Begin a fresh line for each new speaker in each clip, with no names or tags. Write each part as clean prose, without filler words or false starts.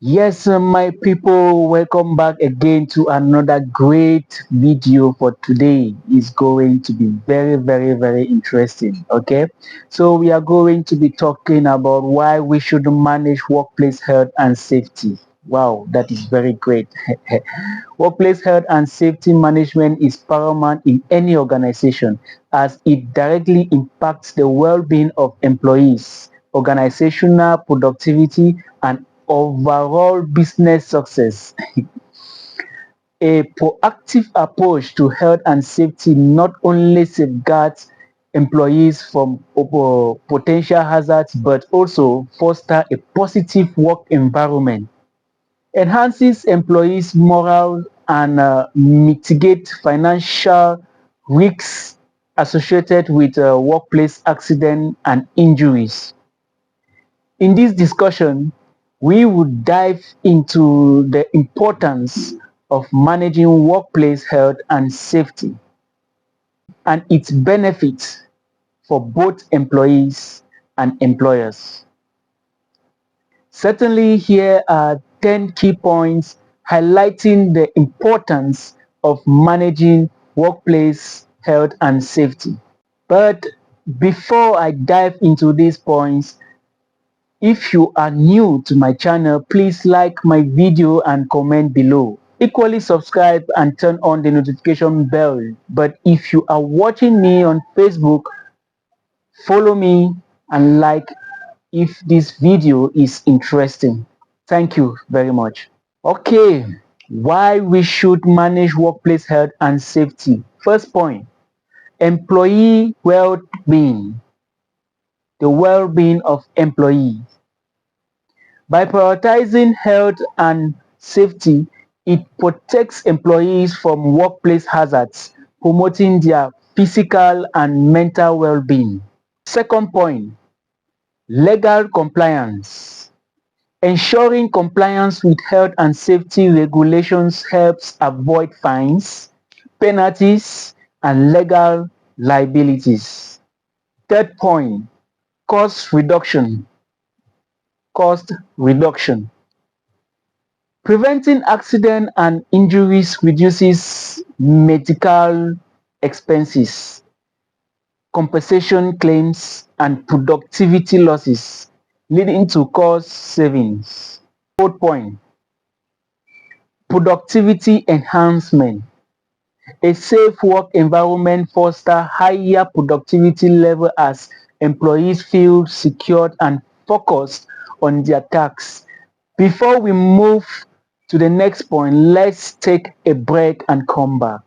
Yes, my people, welcome back again to another great video for today. Is going to be very interesting. Okay, so we are going to be talking about why we should manage workplace health and safety. Wow, that is very great. Workplace health and safety management is paramount in any organization as it directly impacts the well-being of employees, organizational productivity, and overall business success. A proactive approach to health and safety not only safeguards employees from potential hazards but also foster a positive work environment, enhances employees' morale, and mitigate financial risks associated with workplace accidents and injuries. In this discussion, we would dive into the importance of managing workplace health and safety and its benefits for both employees and employers. Certainly, here are 10 key points highlighting the importance of managing workplace health and safety. But before I dive into these points, if you are new to my channel, please like my video and comment below. Equally subscribe and turn on the notification bell. But if you are watching me on Facebook, follow me and like if this video is interesting. Thank you very much. Okay, why we should manage workplace health and safety. First point, employee well-being, the well-being of employees. By prioritizing health and safety, it protects employees from workplace hazards, promoting their physical and mental well-being. Second point, legal compliance. Ensuring compliance with health and safety regulations helps avoid fines, penalties, and legal liabilities. Third point, cost reduction. Cost reduction. Preventing accidents and injuries reduces medical expenses, compensation claims, and productivity losses, leading to cost savings. Fourth point, productivity enhancement. A safe work environment fosters higher productivity level as employees feel secured and focused on their tasks. Before we move to the next point, let's take a break and come back.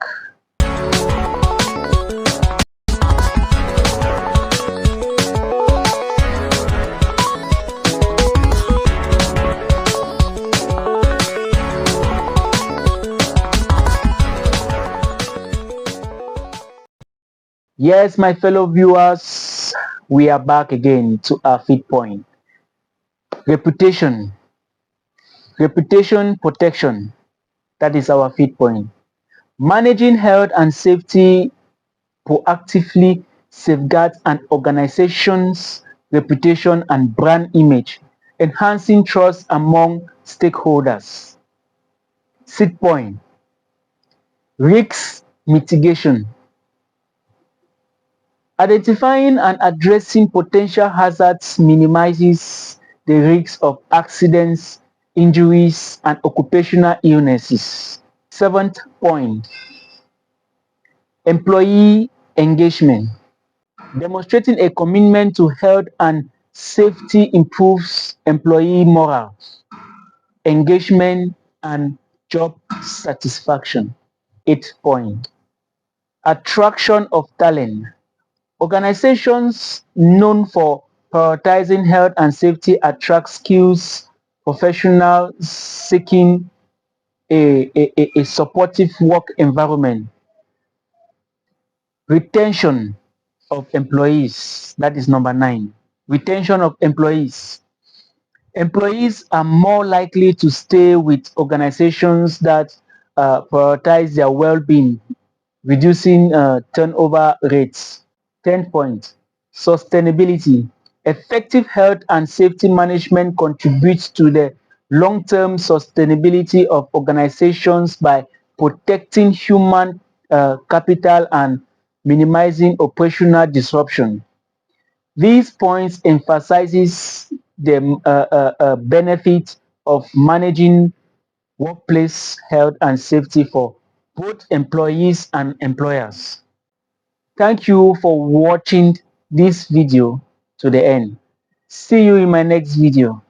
Yes, my fellow viewers, we are back again to our fifth point. Reputation. Reputation protection. That is our fifth point. Managing health and safety proactively safeguards an organization's reputation and brand image, enhancing trust among stakeholders. Sixth point, risk mitigation. Identifying and addressing potential hazards minimizes the risk of accidents, injuries, and occupational illnesses. Seventh point, employee engagement. Demonstrating a commitment to health and safety improves employee morale, engagement, and job satisfaction. Eighth point, attraction of talent. Organizations known for prioritizing health and safety attract skills professionals seeking a supportive work environment. Retention of employees, that is number 9. Retention of employees. Employees are more likely to stay with organizations that prioritize their well-being, reducing turnover rates. 10 point, sustainability. Effective health and safety management contributes to the long-term sustainability of organizations by protecting human capital and minimizing operational disruption. These points emphasizes the benefit of managing workplace health and safety for both employees and employers. Thank you for watching this video to the end. See you in my next video.